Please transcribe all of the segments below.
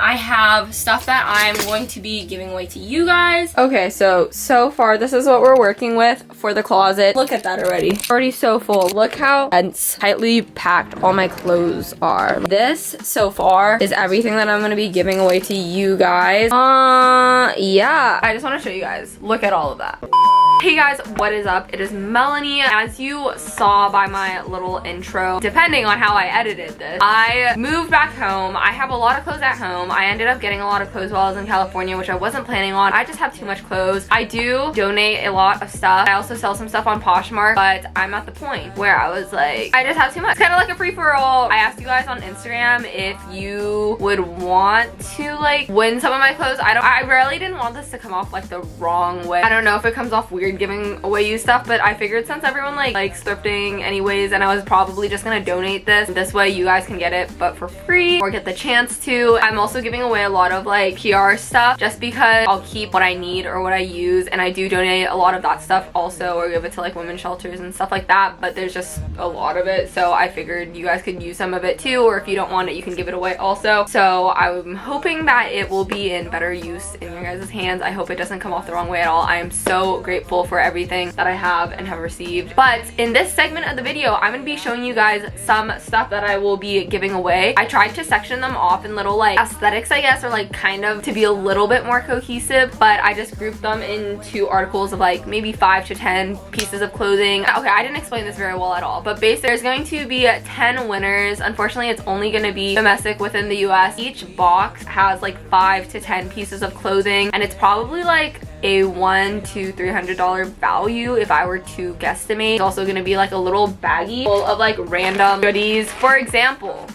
I have stuff that I'm going to be giving away to you guys. Okay, so far this is what we're working with for the closet. Look at that already. Already so full. Look how tightly packed all my clothes are. This so far is everything that I'm going to be giving away to you guys. Yeah. I just want to show you guys. Look at all of that. Hey guys, what is up? It is Melanie. As you saw by my little intro, depending on how I edited this, I moved back home. I have a lot of clothes at home. I ended up getting a lot of clothes while I was in California, which I wasn't planning on. I just have too much clothes. I do donate a lot of stuff. I also sell some stuff on Poshmark, but I'm at the point where I was like, I just have too much. It's kind of like a free-for-all. I asked you guys on Instagram if you would want to like win some of my clothes. I really didn't want this to come off like the wrong way. I don't know if it comes off weird giving away used stuff, but I figured since everyone likes thrifting anyways, and I was probably just gonna donate this way you guys can get it but for free or get the chance to. I'm also giving away a lot of like PR stuff just because I'll keep what I need or what I use, and I do donate a lot of that stuff also, or give it to like women's shelters and stuff like that, but there's just a lot of it, so I figured you guys could use some of it too, or if you don't want it you can give it away also. So I'm hoping that it will be in better use in your guys' hands. I hope it doesn't come off the wrong way at all. I am so grateful for everything that I have and have received. But in this segment of the video, I'm gonna be showing you guys some stuff that I will be giving away. I tried to section them off in little like aesthetics, I guess, or like kind of to be a little bit more cohesive, but I just grouped them into articles of like maybe 5 to 10 pieces of clothing. Okay, I didn't explain this very well at all, but basically there's going to be 10 winners. Unfortunately, it's only going to be domestic within the US. Each box has like 5 to 10 pieces of clothing, and it's probably like a $100 to $300 value if I were to guesstimate. It's also going to be like a little baggie full of like random goodies. For example,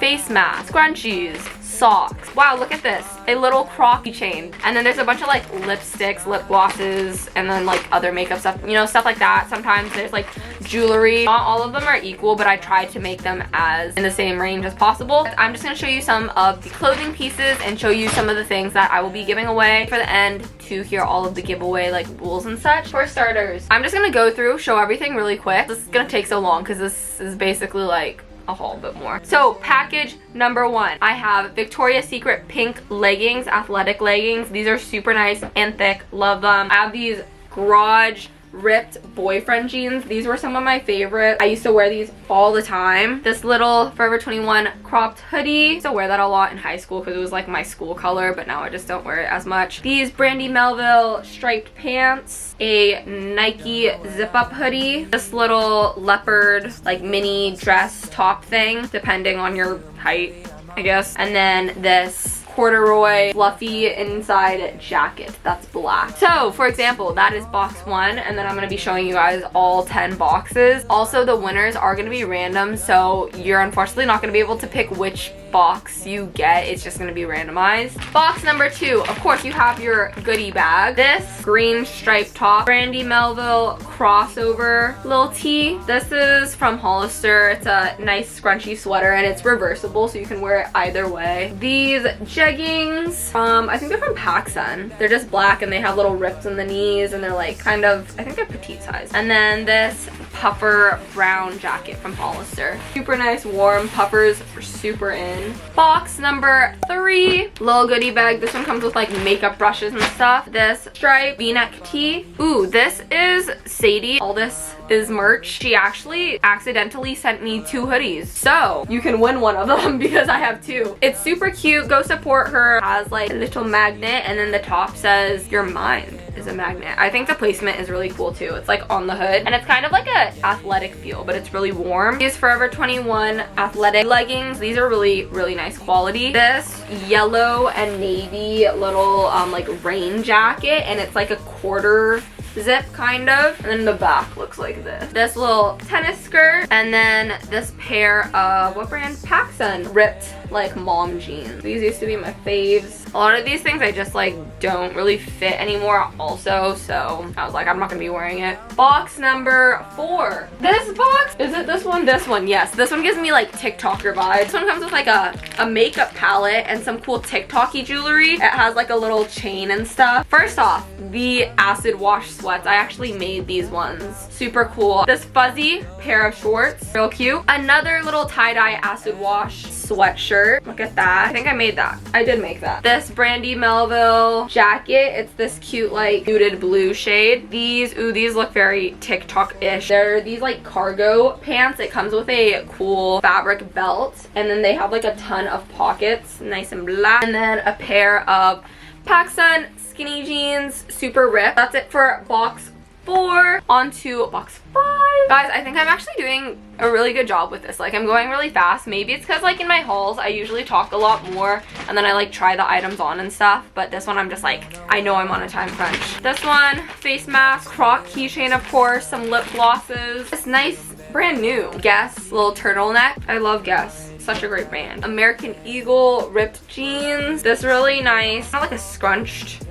face masks, scrunchies, socks. Wow, look at this. A little croc keychain. And then there's a bunch of like lipsticks, lip glosses, and then like other makeup stuff, you know, stuff like that. Sometimes there's like jewelry. Not all of them are equal, but I tried to make them as in the same range as possible. I'm just going to show you some of the clothing pieces and show you some of the things that I will be giving away for the end to hear all of the giveaway like rules and such. For starters, I'm just going to go through, show everything really quick. This is going to take so long because this is basically like a whole bit more. So package number 1, I have Victoria's Secret pink leggings, athletic leggings. These are super nice and thick, love them. I have these Garage ripped boyfriend jeans. These were some of my favorite. I used to wear these all the time. This little Forever 21 cropped hoodie. I used to wear that a lot in high school because it was like my school color, but now I just don't wear it as much. These Brandy Melville striped pants, a Nike zip up hoodie, this little leopard like mini dress top thing depending on your height, I guess, and then this corduroy fluffy inside jacket that's black. So for example, that is box 1, and then I'm going to be showing you guys all 10 boxes. Also, the winners are going to be random, so you're unfortunately not going to be able to pick which box you get. It's just going to be randomized. Box number 2, of course, you have your goodie bag. This green striped top, Brandy Melville crossover little tee. This is from Hollister. It's a nice scrunchy sweater, and it's reversible, so you can wear it either way. These jeggings, I think they're from PacSun. They're just black and they have little rips in the knees, and they're like kind of, I think they're petite size. And then this puffer brown jacket from Hollister. Super nice, warm puffers are super in. Box number 3, little goodie bag. This one comes with like makeup brushes and stuff. This striped v-neck tee. Ooh, this is Sadie. All this is merch. She actually accidentally sent me 2 hoodies, so you can win one of them because I have 2. It's super cute. Go support her. It has like a little magnet, and then the top says your mind is a magnet. I think the placement is really cool too. It's like on the hood, and it's kind of like a athletic feel, but it's really warm. These Forever 21 athletic leggings. These are really nice quality. This yellow and navy little like rain jacket, and it's like a quarter zip kind of, and then the back looks like this little tennis skirt, and then this pair of, what brand? PacSun ripped like mom jeans. These used to be my faves. A lot of these things I just like don't really fit anymore also, so I was like, I'm not gonna be wearing it. Box number 4. This box, is it this one? This one, yes. This one gives me like TikToker vibes. This one comes with like a makeup palette and some cool TikTok-y jewelry. It has like a little chain and stuff. First off, the acid wash sweats. I actually made these ones. Super cool. This fuzzy pair of shorts, real cute. Another little tie-dye acid wash sweatshirt. Look at that. I think I made that. I did make that. This Brandy Melville jacket. It's this cute like muted blue shade. These look very TikTok-ish. They're these like cargo pants. It comes with a cool fabric belt, and then they have like a ton of pockets, nice and black. And then a pair of PacSun skinny jeans, super ripped. That's it for box 4. On to box 5. Guys, I think I'm actually doing a really good job with this. Like, I'm going really fast. Maybe it's because like in my hauls I usually talk a lot more and then I like try the items on and stuff, but this one I'm just like, I know I'm on a time crunch. This one, face mask, croc keychain, of course, some lip glosses. This nice brand new Guess little turtleneck. I love Guess. Such a great brand. American Eagle ripped jeans. This really nice, not like a scrunched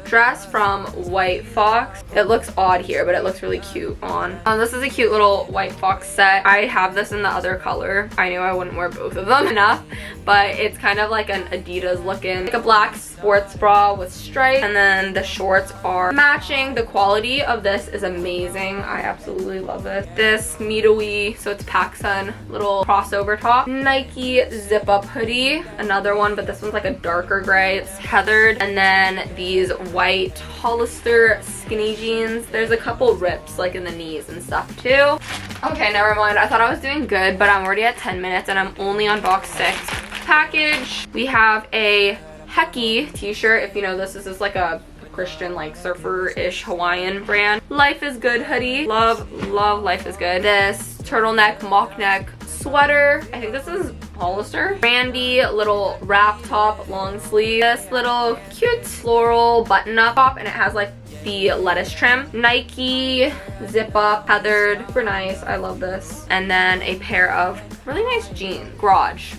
dress from White Fox. It looks odd here, but it looks really cute on. This is a cute little White Fox set. I have this in the other color. I knew I wouldn't wear both of them enough, but it's kind of like an Adidas looking, like a black sports bra with stripes, and then the shorts are matching. The quality of this is amazing. I absolutely love it. This Meadowy, so it's PacSun little crossover top. Nike zip up hoodie, another one, but this one's like a darker gray. It's heathered. And then these white Hollister skinny jeans. There's a couple rips like in the knees and stuff too. Okay, never mind. I thought I was doing good, but I'm already at 10 minutes and I'm only on box 6. Package. We have a Hecky t-shirt. If you know this is like a Christian like surfer-ish Hawaiian brand. Life is Good hoodie. Love Life is Good. This turtleneck mock neck sweater. I think this is Hollister. Brandy little wrap top long sleeve. This little cute floral button up top, and it has like the lettuce trim. Nike zip up heathered. Super nice. I love this. And then a pair of really nice jeans. Garage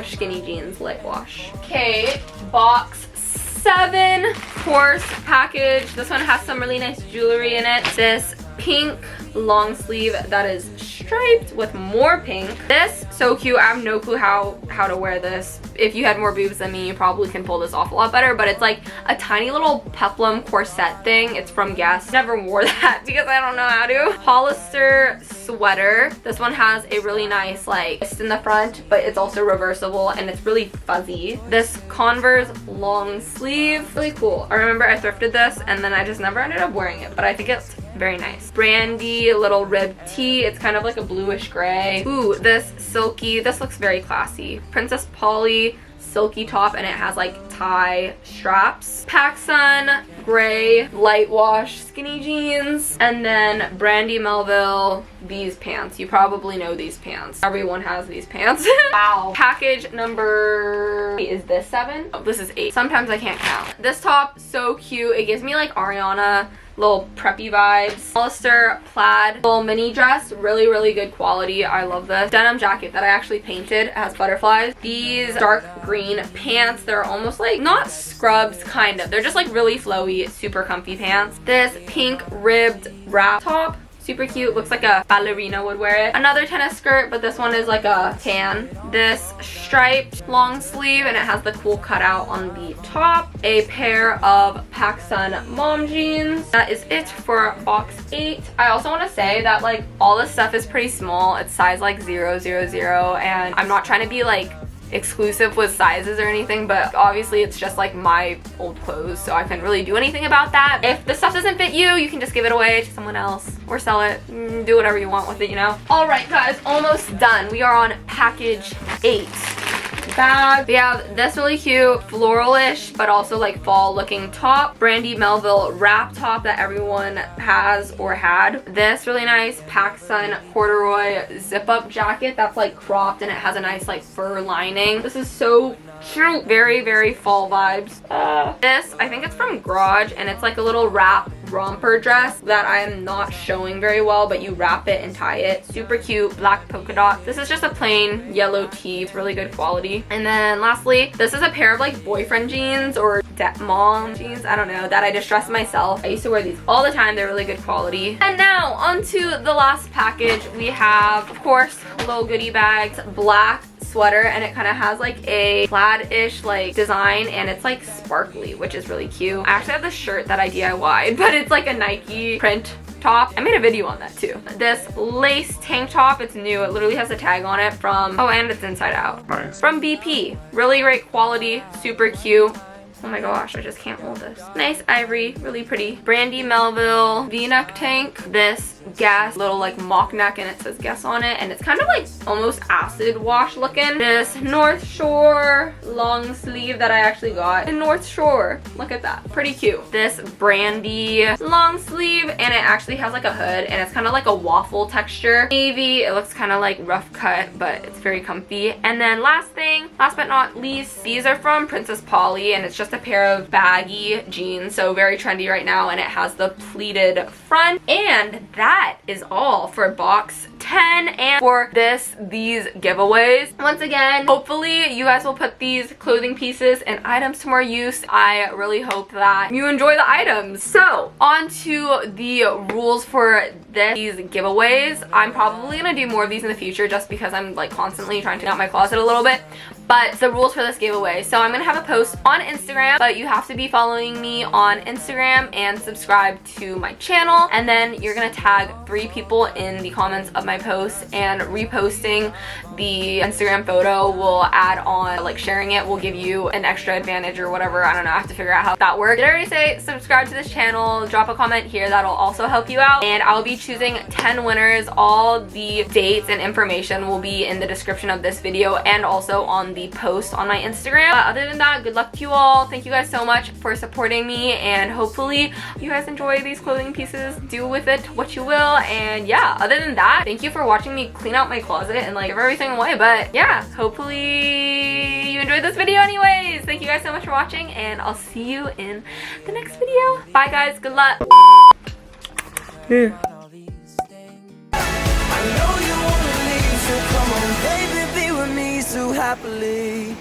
skinny jeans light wash. Okay, box 7. Of course, package. This one has some really nice jewelry in it. This pink long sleeve that is striped with more pink. This, so cute. I have no clue how to wear this. If you had more boobs than me, you probably can pull this off a lot better, but it's like a tiny little peplum corset thing. It's from Guess. Never wore that because I don't know how to. Hollister sweater. This one has a really nice like twist in the front, but it's also reversible and it's really fuzzy. This Converse long sleeve. Really cool. I remember I thrifted this and then I just never ended up wearing it, but I think it's very nice. Brandy little ribbed tee. It's kind of like a bluish gray. Ooh, this silky, this looks very classy. Princess Polly silky top, and it has like tie straps. PacSun gray light wash skinny jeans, and then Brandy Melville these pants. You probably know these pants. Everyone has these pants. Wow. Package number, is this 7? Oh, this is 8. Sometimes I can't count. This top, so cute. It gives me like Ariana little preppy vibes. Hollister plaid little mini dress, really good quality. I love this. Denim jacket that I actually painted. It has butterflies. These dark green pants, they're almost like not scrubs, kind of. They're just like really flowy, super comfy pants. This pink ribbed wrap top, super cute. Looks like a ballerina would wear it. Another tennis skirt, but this one is like a tan. This striped long sleeve, and it has the cool cutout on the top. A pair of PacSun mom jeans. That is it for box 8. I also want to say that like all this stuff is pretty small. It's size like 000, and I'm not trying to be like exclusive with sizes or anything, but obviously it's just like my old clothes, so I couldn't really do anything about that. If the stuff doesn't fit you, you can just give it away to someone else or sell it. Do whatever you want with it, you know. All right guys, almost done. We are on package 8. Bag. We have this really cute floral-ish but also like fall looking top. Brandy Melville wrap top that everyone has or had. This really nice PacSun corduroy zip up jacket that's like cropped and it has a nice like fur lining. This is so cute. Very fall vibes. This, I think it's from Garage, and it's like a little wrap romper dress that I am not showing very well, but you wrap it and tie it. Super cute, black polka dot. This is just a plain yellow tee. It's really good quality. And then lastly, this is a pair of like boyfriend jeans or mom jeans, I don't know, that I just dressed myself. I used to wear these all the time. They're really good quality. And now onto the last package. We have, of course, little goodie bags, black sweater, and it kind of has like a plaid-ish like design, and it's like sparkly, which is really cute. I actually have this shirt that I DIY'd, but it's like a Nike print top. I made a video on that too. This lace tank top, it's new. It literally has a tag on it from, oh, and it's inside out. Nice. From BP. Really great quality, super cute. Oh my gosh, I just can't hold this. Nice ivory, really pretty. Brandy Melville V-neck tank. This Guess little like mock neck, and it says Guess on it, and it's kind of like almost acid wash looking. This North Shore long sleeve that I actually got in North Shore. Look at that, pretty cute. This Brandy long sleeve, and it actually has like a hood, and it's kind of like a waffle texture. Navy, it looks kind of like rough cut, but it's very comfy. And then last but not least, these are from Princess Polly, and it's just a pair of baggy jeans, so very trendy right now, and it has the pleated front. And that is all for box 10 and for these giveaways. Once again, hopefully you guys will put these clothing pieces and items to more use. I really hope that you enjoy the items. So on to the rules for these giveaways. I'm probably gonna do more of these in the future just because I'm like constantly trying to clean out my closet a little bit. But the rules for this giveaway, so I'm gonna have a post on Instagram, but you have to be following me on Instagram and subscribe to my channel, and then you're gonna tag 3 people in the comments of my post, and reposting the Instagram photo will add on, like sharing it will give you an extra advantage or whatever. I don't know, I have to figure out how that works. Did I already say subscribe to this channel? Drop a comment here, that'll also help you out. And I'll be choosing 10 winners. All the dates and information will be in the description of this video and also on the post on my Instagram. But other than that, good luck to you all. Thank you guys so much for supporting me, and hopefully you guys enjoy these clothing pieces. Do with it what you will. And yeah, other than that, thank you for watching me clean out my closet and like give everything away. But yeah, hopefully you enjoyed this video anyways. Thank you guys so much for watching, and I'll see you in the next video. Bye guys, good luck. I know you wanna leave, so come on, baby, be with me so happily.